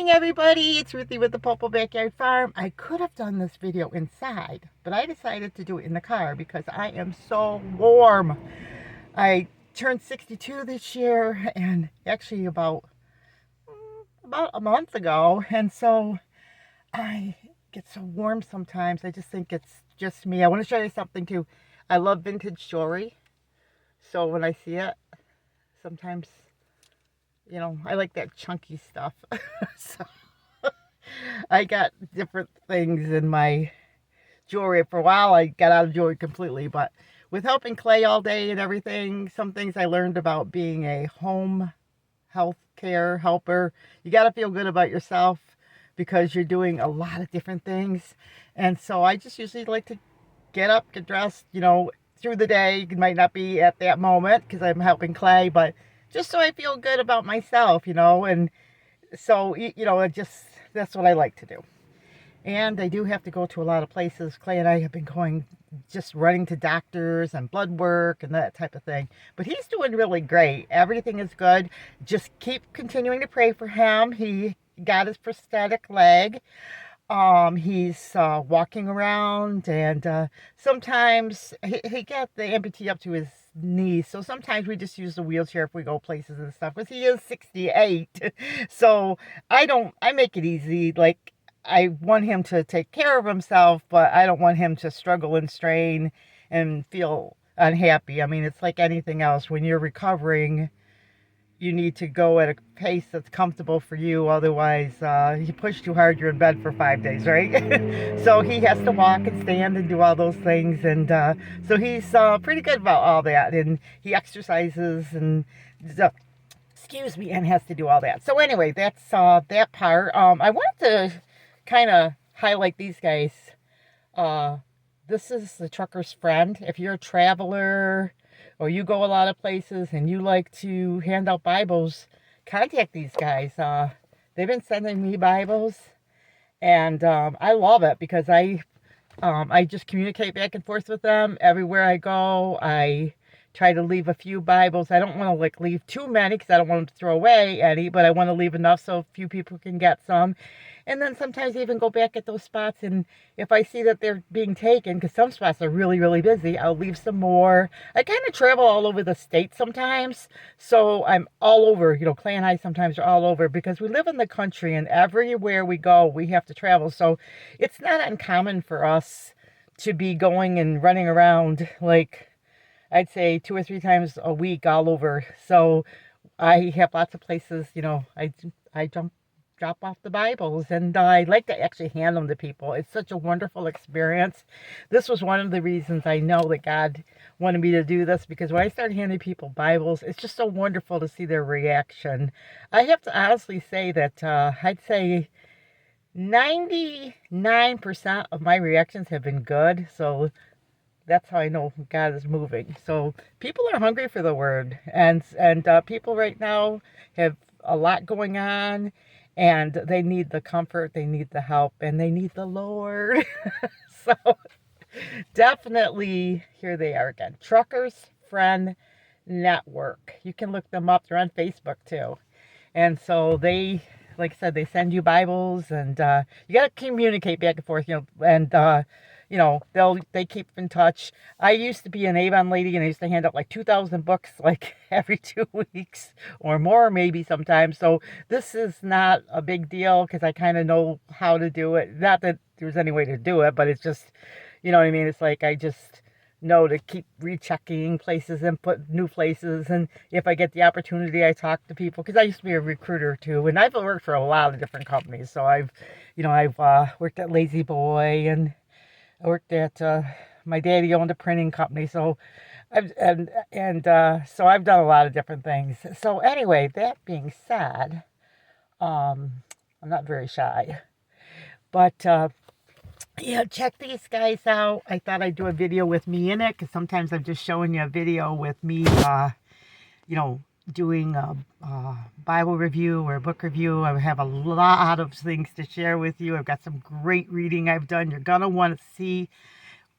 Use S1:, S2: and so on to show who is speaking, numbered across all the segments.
S1: morning, everybody. It's Ruthie with the Purple Backyard Farm. I could have done this video inside, but I decided to do it in the car because I am so warm. I turned 62 this year, and actually about a month ago, and so I get so warm sometimes. I just think it's just me. I want to show you something too. I love vintage jewelry, so when I see it, sometimes, I like that chunky stuff. So I got different things in my jewelry. For a while, I got out of jewelry completely, but with helping Clay all day and everything, some things I learned about being a home health care helper. You got to feel good about yourself because you're doing a lot of different things. And so I just usually like to get up, get dressed, through the day. It might not be at that moment because I'm helping Clay, but just so I feel good about myself, and so, that's what I like to do. And I do have to go to a lot of places. Clay and I have been going, just running to doctors and blood work and that type of thing. But he's doing really great. Everything is good. Just keep continuing to pray for him. He got his prosthetic leg. He's walking around, and sometimes he got the amputee up to his knees. So sometimes we just use the wheelchair if we go places and stuff. Because he is 68. So I make it easy. Like, I want him to take care of himself, but I don't want him to struggle and strain and feel unhappy. I mean, it's like anything else. When you're recovering, you need to go at a pace that's comfortable for you. Otherwise, you push too hard, you're in bed for 5 days, right? So he has to walk and stand and do all those things. And so he's pretty good about all that. And he exercises and, excuse me, and has to do all that. So anyway, that's that part. I wanted to kind of highlight these guys. This is the trucker's friend. If you're a traveler or you go a lot of places and you like to hand out Bibles, contact these guys. They've been sending me Bibles, and I love it because I just communicate back and forth with them everywhere I go. I try to leave a few Bibles. I don't want to leave too many because I don't want them to throw away any, but I want to leave enough so a few people can get some. And then sometimes I even go back at those spots, and if I see that they're being taken, because some spots are really, really busy, I'll leave some more. I kind of travel all over the state sometimes, so I'm all over. Clay and I sometimes are all over because we live in the country, and everywhere we go, we have to travel. So it's not uncommon for us to be going and running around, like, I'd say 2 or 3 times a week all over. So I have lots of places, I drop off the Bibles, and I like to actually hand them to people. It's such a wonderful experience. This was one of the reasons I know that God wanted me to do this, because when I start handing people Bibles, it's just so wonderful to see their reaction. I have to honestly say that I'd say 99% of my reactions have been good. So that's how I know God is moving. So people are hungry for the word, and people right now have a lot going on, and they need the comfort, they need the help, and they need the Lord. So definitely, here they are again. Truckers Friend Network. You can look them up. They're on Facebook too. And so they, like I said, they send you Bibles, and you got to communicate back and forth, and they keep in touch. I used to be an Avon lady, and I used to hand out like 2,000 books like every 2 weeks or more, maybe sometimes. So this is not a big deal because I kind of know how to do it. Not that there's any way to do it, but it's just, you know what I mean? It's like I just know to keep rechecking places and put new places. And if I get the opportunity, I talk to people, because I used to be a recruiter too, and I've worked for a lot of different companies. So I've worked at Lazy Boy, and I worked at my daddy owned a printing company. So so I've done a lot of different things. So anyway, that being said, I'm not very shy, but check these guys out. I thought I'd do a video with me in it, because sometimes I'm just showing you a video with me, doing a Bible review or a book review. I have a lot of things to share with you. I've got some great reading I've done. You're going to want to see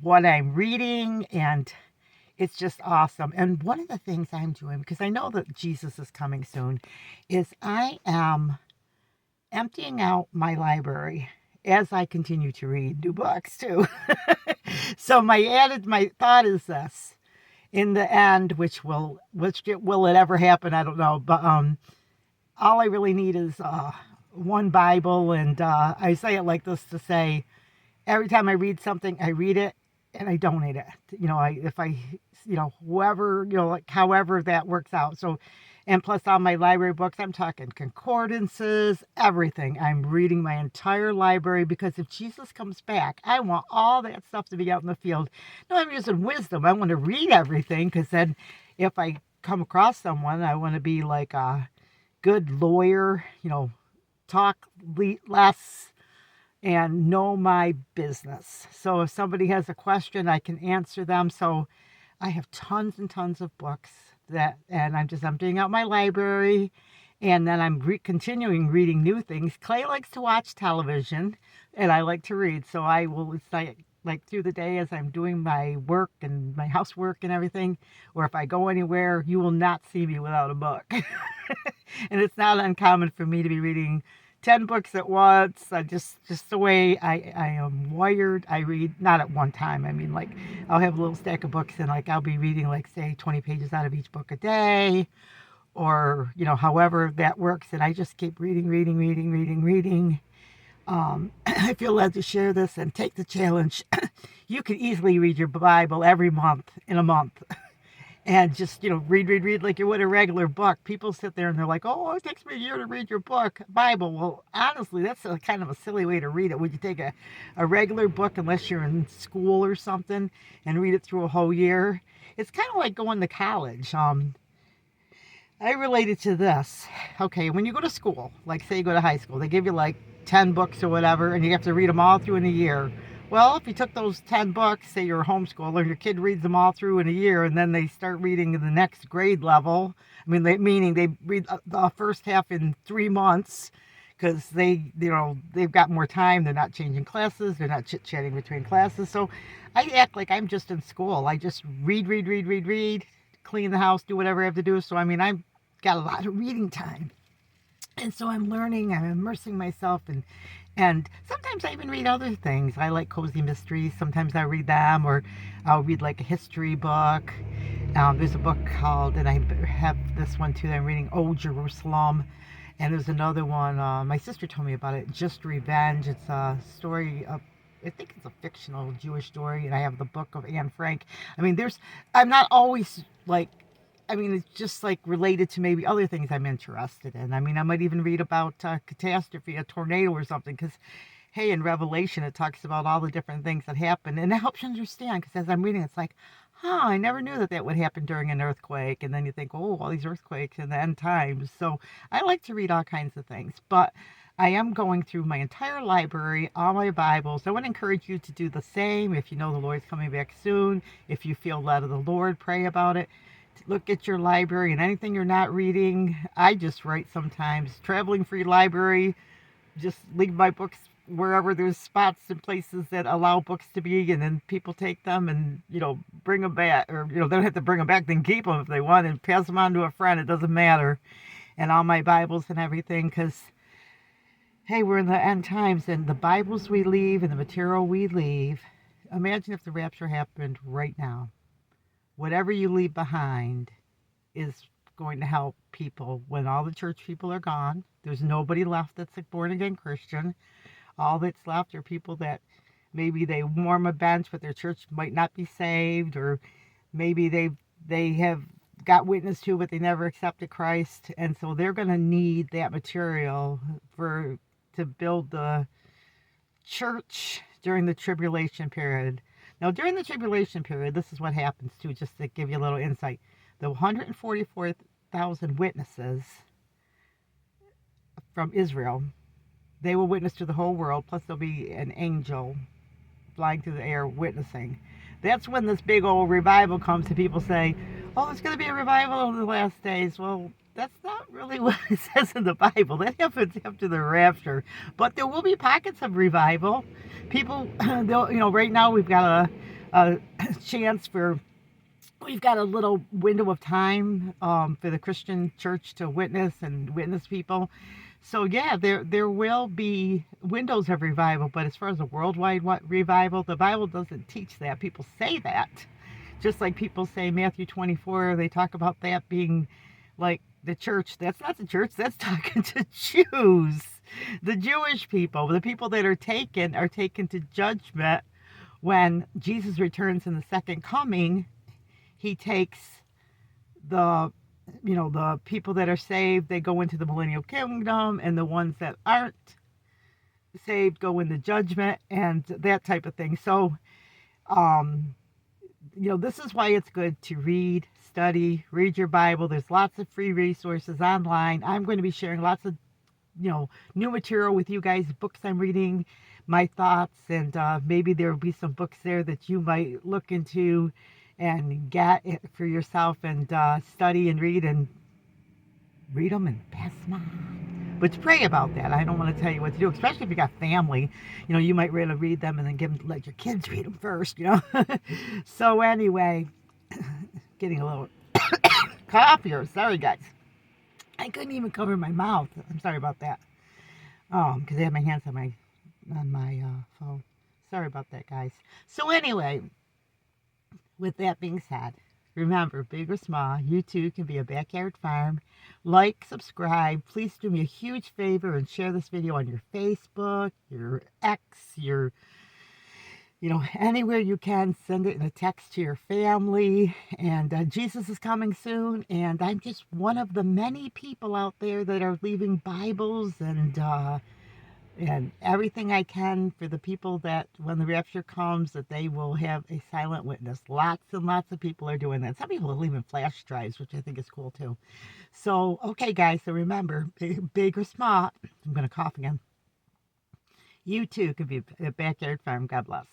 S1: what I'm reading, and it's just awesome. And one of the things I'm doing, because I know that Jesus is coming soon, is I am emptying out my library as I continue to read new books too. So my thought is this: in the end, will it ever happen? I don't know, but all I really need is one Bible, and I say it like this to say, every time I read something, I read it and I donate it. If I, whoever, like however that works out. So, and plus all my library books, I'm talking concordances, everything. I'm reading my entire library because if Jesus comes back, I want all that stuff to be out in the field. No, I'm using wisdom. I want to read everything because then if I come across someone, I want to be like a good lawyer, talk less and know my business. So if somebody has a question, I can answer them. So I have tons and tons of books and I'm just emptying out my library, and then I'm continuing reading new things. Clay likes to watch television, and I like to read. So I will, it's like through the day as I'm doing my work and my housework and everything, or if I go anywhere, you will not see me without a book. And it's not uncommon for me to be reading 10 books at once. Just the way I am wired. I read not at one time. I mean, like, I'll have a little stack of books and like I'll be reading like say 20 pages out of each book a day, or however that works, and I just keep reading. I feel led to share this and take the challenge. You can easily read your Bible every month in a month. And just, read like you would a regular book. People sit there and they're like, oh, it takes me a year to read your Bible. Well, honestly, that's a kind of a silly way to read it. Would you take a regular book, unless you're in school or something, and read it through a whole year? It's kind of like going to college. I related to this. Okay, when you go to school, like say you go to high school, they give you like 10 books or whatever, and you have to read them all through in a year. Well, if you took those 10 books, say you're a homeschooler, and your kid reads them all through in a year, and then they start reading in the next grade level, meaning they read the first half in 3 months, because they've got more time. They're not changing classes. They're not chit-chatting between classes. So I act like I'm just in school. I just read, clean the house, do whatever I have to do. So, I've got a lot of reading time. And so I'm learning, I'm immersing myself, and sometimes I even read other things. I like cozy mysteries. Sometimes I read them, or I'll read like a history book. There's a book called, and I have this one too that I'm reading, Oh, Jerusalem. And there's another one, my sister told me about it, Just Revenge. It's a story of, I think it's a fictional Jewish story, and I have the book of Anne Frank. I'm not always like, it's just like related to maybe other things I'm interested in. I might even read about catastrophe, a tornado or something, because, hey, in Revelation, it talks about all the different things that happen, and it helps you understand, because as I'm reading, it's like, I never knew that would happen during an earthquake, and then you think, oh, all these earthquakes in the end times. So I like to read all kinds of things, but I am going through my entire library, all my Bibles. I want to encourage you to do the same. If you know the Lord's coming back soon, if you feel led of the Lord, pray about it. Look at your library, and anything you're not reading, I just write sometimes. Traveling free library, just leave my books wherever there's spots and places that allow books to be, and then people take them and, bring them back, or, they don't have to bring them back, then keep them if they want, and pass them on to a friend. It doesn't matter. And all my Bibles and everything, because, hey, we're in the end times, and the Bibles we leave and the material we leave, imagine if the rapture happened right now. Whatever you leave behind is going to help people when all the church people are gone. There's nobody left that's a born-again Christian. All that's left are people that maybe they warm a bench, but their church might not be saved, or maybe they have got witness to, but they never accepted Christ, and so they're going to need that material to build the church during the tribulation period. Now, during the tribulation period, this is what happens too, just to give you a little insight. The 144,000 witnesses from Israel, they will witness to the whole world, plus there'll be an angel flying through the air witnessing. That's when this big old revival comes, and people say, oh, there's going to be a revival in the last days. Well, that's not really what it says in the Bible. That happens after the rapture. But there will be pockets of revival. People, right now we've got a chance we've got a little window of time for the Christian church to witness people. So yeah, there will be windows of revival, but as far as a worldwide revival, the Bible doesn't teach that. People say that, just like people say Matthew 24. They talk about that being like the church. That's not the church. That's talking to Jews, the Jewish people, the people that are taken to judgment when Jesus returns in the second coming. He takes the the people that are saved, they go into the millennial kingdom, and the ones that aren't saved go into judgment and that type of thing. So um this is why it's good to read your Bible. There's lots of free resources online. I'm going to be sharing lots of new material with you guys, books I'm reading, my thoughts, and maybe there will be some books there that you might look into and get it for yourself and study and read them and pass them on. But pray about that. I don't want to tell you what to do, especially if you got family. You might really read them and then let your kids read them first. So anyway, getting a little cough here. Sorry, guys. I couldn't even cover my mouth. I'm sorry about that. Because I have my hands on my phone. Sorry about that, guys. So anyway, with that being said, remember, big or small, you too can be a backyard farm. Like, subscribe. Please do me a huge favor and share this video on your Facebook, your X, your, anywhere you can. Send it in a text to your family. And Jesus is coming soon. And I'm just one of the many people out there that are leaving Bibles and everything I can for the people that when the rapture comes, that they will have a silent witness. Lots and lots of people are doing that. Some people are leaving flash drives, which I think is cool too. So, okay, guys, so remember, big or small, I'm going to cough again. You too could be a backyard farm. God bless.